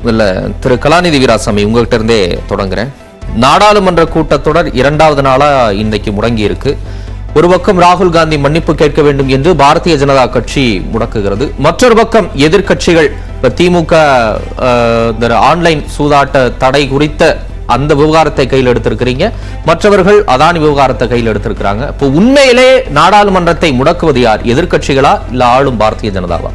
இல்ல திரு கலாநிதி வீராசாமி உங்ககிட்ட இருந்தே தொடங்குறேன். நாடாளுமன்ற கூட்டத்தொடர் 2வது நாளா இன்னைக்கு முடங்கி இருக்கு. ஒரு பக்கம் ராகுல் காந்தி மன்னிப்பு கேட்க வேண்டும் என்று பாரதிய ஜனதா கட்சி முடக்குகிறது. மற்றொரு பக்கம் எதிர்கட்சிகள் திமுக ஆன்லைன் சூதாட்ட தடை குறித்த அந்த விவகாரத்தை கையில் எடுத்திருக்கிறீங்க, மற்றவர்கள் அதானி விவகாரத்தை கையில் எடுத்திருக்கிறாங்க. இப்போ உண்மையிலே நாடாளுமன்றத்தை முடக்குவது யார், எதிர்கட்சிகளா இல்ல ஆளும் பாரதிய ஜனதாவா?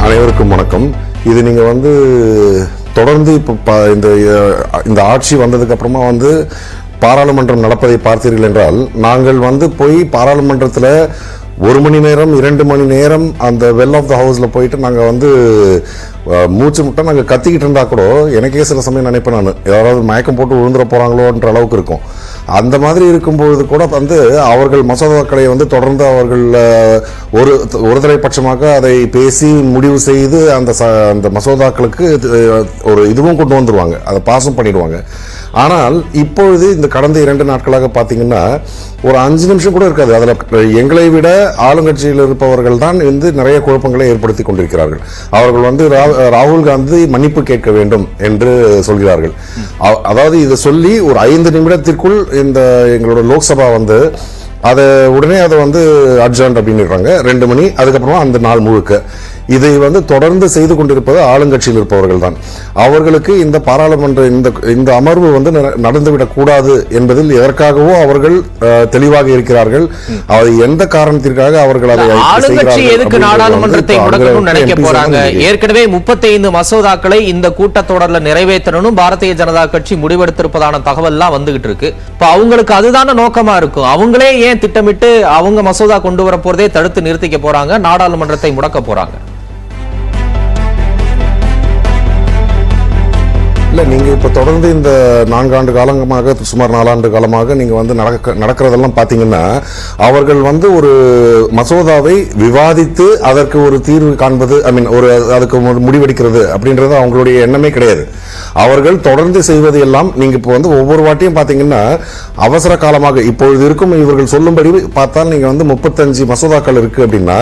அனைவருக்கும் வணக்கம். இது நீங்க தொடர்ந்து இப்போ இந்த ஆட்சி வந்ததுக்கு அப்புறமா பாராளுமன்றம் நடப்பதை பார்த்தீர்கள் என்றால், நாங்கள் போய் பாராளுமன்றத்தில் 1 மணி நேரம் 2 மணி நேரம் அந்த வெல் ஆஃப் த ஹவுஸ்ல போயிட்டு நாங்கள் மூச்சு முட்டை நாங்கள் கத்திக்கிட்டு இருந்தா கூட எனக்கே சில சமயம் நினைப்பேன், நான் யாராவது மயக்கம் போட்டு விழுந்துட போறாங்களோன்ற அளவுக்கு இருக்கும். அந்த மாதிரி இருக்கும்பொழுது கூட அவர்கள் மசோதாக்களை தொடர்ந்து அவர்கள் ஒருதலை பட்சமாக அதை பேசி முடிவு செய்து அந்த மசோதாக்களுக்கு ஒரு இதுவும் கொண்டு வந்துருவாங்க, அதை பாஸும் பண்ணிடுவாங்க. ஆனால் இப்பொழுது இந்த கடந்த 2 நாட்களாக பார்த்தீங்கன்னா ஒரு 5 நிமிஷம் கூட இருக்காது, அதில் எங்களை விட ஆளுங்கட்சியில் இருப்பவர்கள் தான் நிறைய குழப்பங்களை ஏற்படுத்தி கொண்டிருக்கிறார்கள். அவர்கள் ராகுல் காந்தி மன்னிப்பு கேட்க வேண்டும் என்று சொல்கிறார்கள். அதாவது இதை சொல்லி ஒரு 5 நிமிடத்திற்குள் இந்த எங்களோட லோக்சபா அதை உடனே அதை அட்ஜர்ன்ட் அப்படின்னுறாங்க 2 மணி. அதுக்கப்புறமா அந்த நாள் முழுக்க இதை தொடர்ந்து செய்து கொண்டிருப்பது ஆளுங்கட்சியில் இருப்பவர்கள் தான். அவர்களுக்கு இந்த பாராளுமன்ற இந்த அமர்வு நடந்துவிடக் கூடாது என்பதில் எதற்காகவோ அவர்கள் தெளிவாக இருக்கிறார்கள். அது எந்த காரணத்திற்காக அவர்கள் அதை ஆளுங்கட்சி எதுக்கு நாடாளுமன்றத்தை முடக்கணும் நினைக்க போறாங்க? ஏற்கனவே 35 மசோதாக்களை இந்த கூட்டத்தொடர்ல நிறைவேற்றணும் பாரதிய ஜனதா கட்சி முடிவெடுத்திருப்பதான தகவல் எல்லாம் வந்துகிட்டு இருக்கு. இப்ப அவங்களுக்கு அதுதான நோக்கமா இருக்கும். அவங்களே ஏன் திட்டமிட்டு அவங்க மசோதா கொண்டு வர போறதே தடுத்து நிறுத்திக்க போறாங்க, நாடாளுமன்றத்தை முடக்க போறாங்க? இல்லை, நீங்கள் இப்போ தொடர்ந்து இந்த 4 ஆண்டு காலமாக சுமார் 4 ஆண்டு காலமாக நீங்கள் நடக்கிறதெல்லாம் பார்த்தீங்கன்னா, அவர்கள் ஒரு மசோதாவை விவாதித்து அதற்கு ஒரு தீர்வு காண்பது, அதுக்கு முடிவெடுக்கிறது அப்படின்றது அவங்களுடைய எண்ணமே கிடையாது. அவர்கள் தொடர்ந்து செய்வது எல்லாம் நீங்க இப்போ ஒவ்வொரு வாட்டியும் பார்த்தீங்கன்னா அவசர காலமாக இப்பொழுது இருக்கும் இவர்கள் சொல்லும்படி பார்த்தால் நீங்க 35 மசோதாக்கள் இருக்கு அப்படின்னா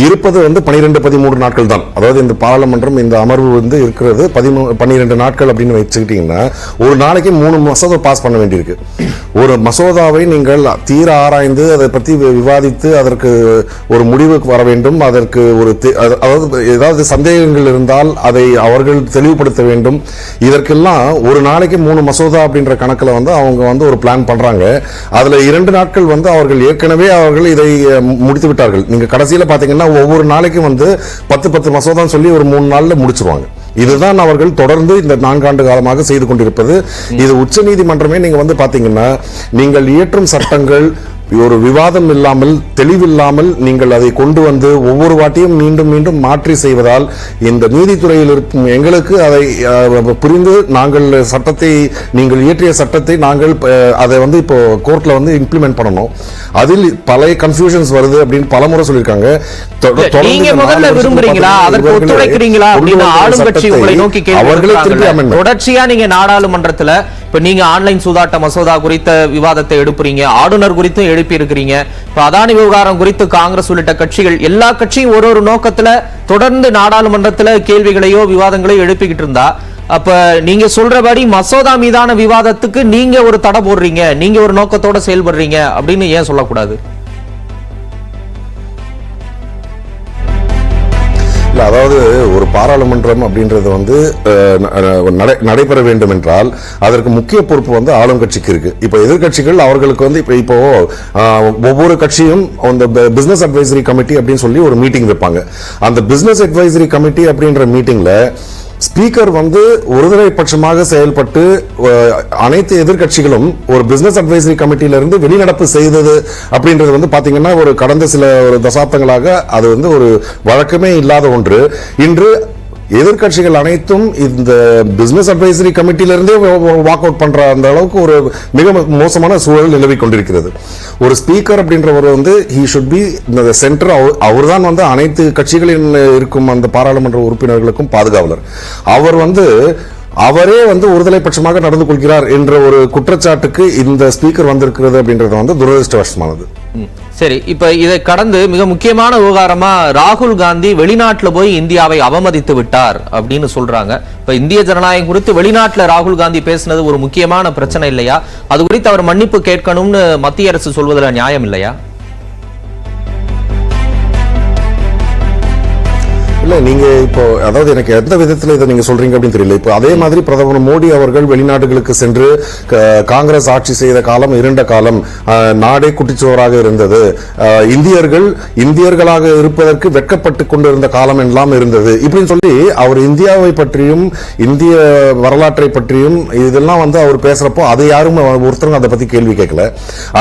இருப்பது 12-13 நாட்கள் தான். அதாவது இந்த பாராளுமன்றம் இந்த அமர்வு இருக்கிறது 12 நாட்கள் அப்படின்னு வச்சுக்கிட்டீங்கன்னா ஒரு நாளைக்கு 3 மசோதா பாஸ் பண்ண வேண்டியிருக்கு. ஒரு மசோதாவை நீங்கள் தீர ஆராய்ந்து அதை பற்றி விவாதித்து அதற்கு ஒரு முடிவுக்கு வர வேண்டும். அதற்கு ஏதாவது சந்தேகங்கள் இருந்தால் அதை அவர்கள் தெளிவுபடுத்த வேண்டும். இதற்கெல்லாம் ஒரு நாளைக்கு 3 மசோதா அப்படின்ற கணக்கில் அவங்க ஒரு பிளான் பண்றாங்க. அதுல 2 நாட்கள் அவர்கள் ஏற்கனவே இதை முடித்து விட்டார்கள். நீங்க கடைசியில பாத்தீங்கன்னா ஒவ்வொரு நாளைக்கும் 10 மசோதா சொல்லி ஒரு 3 நாள்ல முடிச்சிருவாங்க. இதுதான் அவர்கள் தொடர்ந்து இந்த 4 ஆண்டு காலமாக செய்து கொண்டிருப்பது. இது உச்ச நீதிமன்றமே நீங்க பாத்தீங்கன்னா நீங்கள் இயற்றும் சட்டங்கள் ஒரு விவாதம் இல்லாமல் தெளிவில்லாமல் நீங்கள் அதை கொண்டு ஒவ்வொரு வாட்டியும் மீண்டும் மீண்டும் மாற்றி செய்வதால் இந்த நீதித்துறையில் இருக்கும் எங்களுக்கு அதை புரிந்து நாங்கள் சட்டத்தை நீங்கள் இயற்றிய சட்டத்தை நாங்கள் அதை இப்போ கோர்ட்ல இம்ப்ளிமெண்ட் பண்ணணும். அதில் பல கன்ஃபியூஷன்ஸ் வருது அப்படின்னு பலமுறை சொல்லியிருக்காங்க. தொடர்ச்சியா நீங்க நாடாளுமன்றத்துல இப்ப நீங்க ஆன்லைன் சூதாட்ட மசோதா குறித்த விவாதத்தை எடுப்பீங்க, ஆளுநர் குறித்து எழுப்பி இருக்கிறீங்க. இப்ப அதானி விவகாரம் குறித்து காங்கிரஸ் உள்ளிட்ட கட்சிகள் எல்லா கட்சியும் ஒரு நோக்கத்துல தொடர்ந்து நாடாளுமன்றத்துல கேள்விகளையோ விவாதங்களையோ எழுப்பிக்கிட்டு இருந்தா, அப்ப நீங்க சொல்றபடி மசோதா மீதான விவாதத்துக்கு நீங்க ஒரு தடை போடுறீங்க, நீங்க ஒரு நோக்கத்தோட செயல்படுறீங்க அப்படின்னு ஏன் சொல்லக்கூடாது? அதாவது ஒரு பாராளுமன்றம் அப்படின்றது நடைபெற வேண்டும் என்றால் அதற்கு முக்கிய பொறுப்பு ஆளும் கட்சிக்கு இருக்கு. இப்ப எதிர்கட்சிகள் அவர்களுக்கு இப்போ ஒவ்வொரு கட்சியும் அந்த பிசினஸ் அட்வைசரி கமிட்டி அப்படின்னு சொல்லி ஒரு மீட்டிங் வைப்பாங்க. அந்த பிசினஸ் அட்வைசரி கமிட்டி அப்படின்ற மீட்டிங்ல ஸ்பீக்கர் ஒருதலை பட்சமாக செயல்பட்டு அனைத்து எதிர்கட்சிகளும் ஒரு பிசினஸ் அட்வைசரி கமிட்டியில இருந்து வெளிநடப்பு செய்தது அப்படின்றது பாத்தீங்கன்னா ஒரு கடந்த சில தசாப்தங்களாக அது ஒரு வழக்கமே இல்லாத ஒன்று. இன்று எதிர்கட்சிகள் அனைத்தும் இந்த பிசினஸ் அட்வைசரி கமிட்டியிலிருந்தே வாக் அவுட் பண்ற அந்த அளவுக்கு ஒரு மிக மோசமான சூழல் நிலவி கொண்டிருக்கிறது. ஒரு ஸ்பீக்கர் அப்படின்றவர் he should be the center. அவர்தான் அனைத்து கட்சிகளில் இருக்கும் அந்த பாராளுமன்ற உறுப்பினர்களுக்கும் பாதுகாவலர். அவர் அவரே ஒருதலை பட்சமாக நடந்து கொள்கிறார் என்ற ஒரு குற்றச்சாட்டுக்கு இந்த ஸ்பீக்கர் வந்திருக்கிறது அப்படின்றது துரதிருஷ்டவசமானது. சரி, இப்ப இதை கடந்து மிக முக்கியமான விவகாரமா ராகுல் காந்தி வெளிநாட்டுல போய் இந்தியாவை அவமதித்து விட்டார் அப்படின்னு சொல்றாங்க. இப்ப இந்திய ஜனநாயகம் குறித்து வெளிநாட்டுல ராகுல் காந்தி பேசினது ஒரு முக்கியமான பிரச்சனை இல்லையா? அது குறித்து அவர் மன்னிப்பு கேட்கணும்னு மத்திய அரசு சொல்வதில் நியாயம் இல்லையா? இல்ல, நீங்க இப்போ அதாவது எனக்கு எந்த விதத்துல இதை நீங்க சொல்றீங்க அப்படின்னு தெரியல. இப்போ அதே மாதிரி பிரதமர் மோடி அவர்கள் வெளிநாடுகளுக்கு சென்று காங்கிரஸ் ஆட்சி செய்த காலம் இருண்ட காலம், நாடே குட்டிச்சுவராக இருந்தது, இந்தியர்களாக இருப்பதற்கு வெட்கப்பட்டு கொண்டிருந்த காலம் எல்லாம் இருந்தது இப்படின்னு சொல்லி அவர் இந்தியாவை பற்றியும் இந்திய வரலாற்றை பற்றியும் இதெல்லாம் அவர் பேசுறப்போ அதை யாரும் ஒருத்தரும் அதை பத்தி கேள்வி கேட்கல.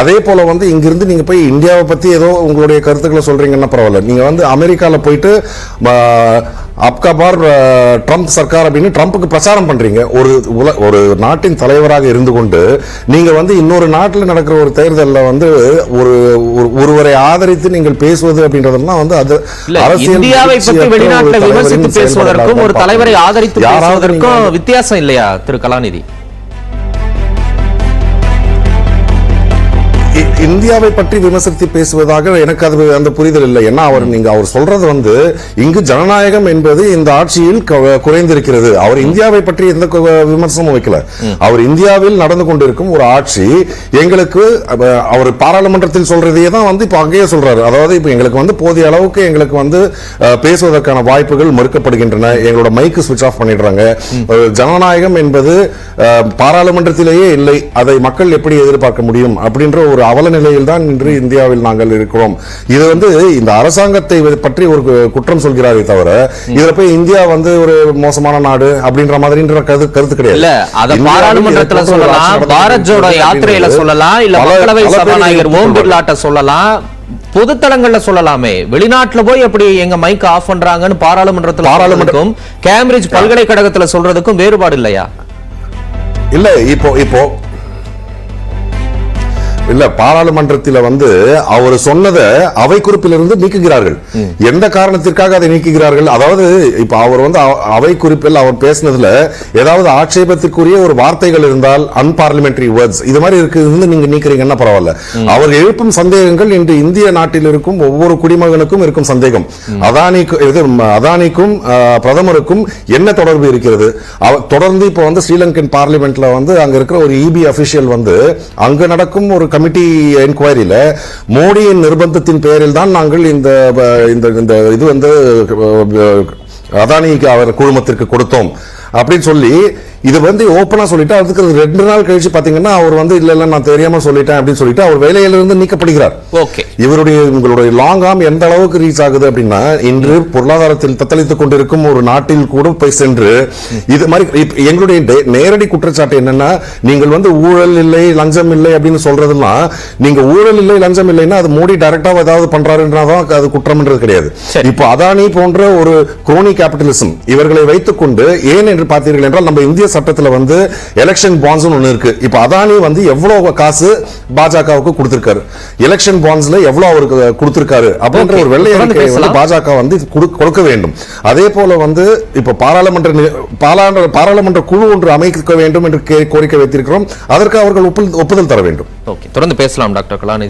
அதே போல இங்கிருந்து நீங்க போய் இந்தியாவை பத்தி ஏதோ உங்களுடைய கருத்துக்களை சொல்றீங்கன்னா பரவாயில்ல, நீங்க அமெரிக்கால போயிட்டு அப்கா பார் ட்ரம்ப் சர்க்கார் அப்படின்னு ட்ரம்புக்கு பிரச்சாரம் பண்றீங்க. ஒரு நாட்டின் தலைவராக இருந்து கொண்டு நீங்க இன்னொரு நாட்டில் நடக்கிற ஒரு தேர்தலில் ஒருவரை ஆதரித்து நீங்கள் பேசுவது அப்படின்றதெல்லாம் அது இந்தியாவை பற்றி வெளிநாட்டில் விமர்சித்து பேசுவதற்கும் ஒரு தலைவரை ஆதரித்து பேசுவதற்கும் வித்தியாசம் இல்லையா திரு கலாநிதி? இந்தியாவை பற்றி விமர்சித்து பேசுவதாக எனக்கு அது அந்த புரிதல் இல்லை. ஏன்னா அவர் சொல்றது இங்கு ஜனநாயகம் என்பது இந்த ஆட்சியில் குறைந்திருக்கிறது. அவர் இந்தியாவை பற்றி எந்த விமர்சனமும் வைக்கல. அவர் இந்தியாவில் நடந்து கொண்டிருக்கும் ஒரு ஆட்சி எங்களுக்கு அவர் பாராளுமன்றத்தில் சொல்றதையே தான் இப்ப அங்கேயே சொல்றாரு. அதாவது இப்ப எங்களுக்கு போதிய அளவுக்கு எங்களுக்கு பேசுவதற்கான வாய்ப்புகள் மறுக்கப்படுகின்றன, எங்களோட மைக்கு சுவிட்ச் ஆஃப் பண்ணிடுறாங்க. ஜனநாயகம் என்பது பாராளுமன்றத்திலேயே இல்லை, அதை மக்கள் எப்படி எதிர்பார்க்க முடியும் அப்படின்ற ஒரு அவல நிலையில் தான் இன்று இந்தியாவில் நாங்கள் இருக்கிறோம். இது இந்த அரசாங்கத்தை பற்றி ஒரு குற்றம் சொல்கிறாரே தவிர இதுல போய் இந்தியா ஒரு மோசமான நாடு அப்படின்ற மாதிரின்ற கருத்து கிடையாது. இல்ல, அத பாராளுமன்றத்துல சொல்லலாம், பாரத் ஜோடோ யாத்திரையில சொல்லலாம், இல்ல மக்களவை சபாநாயகர் ஓம் பிர்லாட்ட சொல்லலாம், பொதுத்தளங்கள்ல சொல்லலாமே. வெளிநாட்டுல போய் அப்படி எங்க மைக் ஆஃப் பண்றாங்கன்னு பாராளுமன்றத்துக்கும் கேம்பிரிட்ஜ் பல்கலைக்கழகத்துல சொல்றதுக்கும் வேறுபாடு இல்லையா? இல்ல, இப்போ இல்ல, பாராளுமன்றத்தில் அவர் சொன்னதை அவை குறிப்பிலிருந்து நீக்குகிறார்கள். எந்த காரணத்திற்காக அதை நீக்குகிறார்கள்? அதாவது இப்ப அவர் அவை குறிப்பில் அவர் பேசினதுல ஏதாவது ஆட்சேபத்திற்குரிய ஒரு வார்த்தைகள் இருந்தால் அன்பார்லிமெண்டரி வேர்ட்ஸ் இது மாதிரி இருக்கு நீங்க நீக்கிறீங்கன்னா பரவாயில்ல. அவர் எழுப்பும் சந்தேகங்கள் இன்று இந்திய நாட்டில் இருக்கும் ஒவ்வொரு குடிமகனுக்கும் இருக்கும் சந்தேகம். அதானிக்கும் பிரதமருக்கும் என்ன தொடர்பு இருக்கிறது? தொடர்ந்து இப்ப ஸ்ரீலங்கன் பார்லிமெண்ட்ல அங்க இருக்கிற ஒரு இபி அபிஷியல் அங்க நடக்கும் ஒரு கமிட்டி என்கொயரியில மோடியின் நிர்பந்தத்தின் பேரில் தான் நாங்கள் இந்த இது அதானிக்கு அவர் குழுமத்திற்கு கொடுத்தோம் அப்படின்னு சொல்லி இது ஓபனா சொல்லிட்டு அதுக்கு 2 நாள் கழிச்சு பாத்தீங்கன்னா அவர் இல்ல நான் தெரியாம சொல்லிட்டேன் அப்படின்னு சொல்லிட்டு அவர் வேலையிலிருந்து நீக்கப்படுகிறார். உங்களுடைய லாங் ஆர்ம் எந்த அளவுக்கு ரீச் ஆகுது அப்படின்னா இன்று பொருளாதாரத்தில் தத்தளித்துக் கொண்டிருக்கும் ஒரு நாட்டில் கூட போய் சென்று இது மாதிரி எங்களுடைய நேரடி குற்றச்சாட்டு என்னன்னா நீங்கள் ஊழல் இல்லை லஞ்சம் இல்லை அப்படின்னு சொல்றதுலாம் நீங்க ஊழல் இல்லை லஞ்சம் இல்லைன்னா அது மோடி டைரக்டா ஏதாவது பண்றாருன்றதான் அது குற்றம்ன்றது கிடையாது. இப்போ அதானி போன்ற ஒரு குரோனி கேபிட்டலிசம் இவர்களை வைத்துக் கொண்டு ஏன் என்று பார்த்தீர்கள் என்றால் நம்ம இந்திய சட்டத்துல எலெக்ஷன் பாண்ட்ஸ் ஒன்னு இருக்கு. இப்ப அதானி எவ்வளவு காசு பாஜகவுக்கு கொடுத்திருக்காரு, எலெக்ஷன் பாண்ட்ஸ்ல எவ்வளவு அவருக்கு கொடுத்திருக்காரு அப்படின்ற ஒரு வெள்ளை அறிக்கை பாஜக கொடுக்க வேண்டும். அதே போல இப்ப பாராளுமன்ற குழு ஒன்று அமைக்க வேண்டும் என்று கோரிக்கை வைத்திருக்கிறோம். அதற்கு அவர்கள் ஒப்புதல் தர வேண்டும். தொடர்ந்து பேசலாம் டாக்டர் கலாநிதி.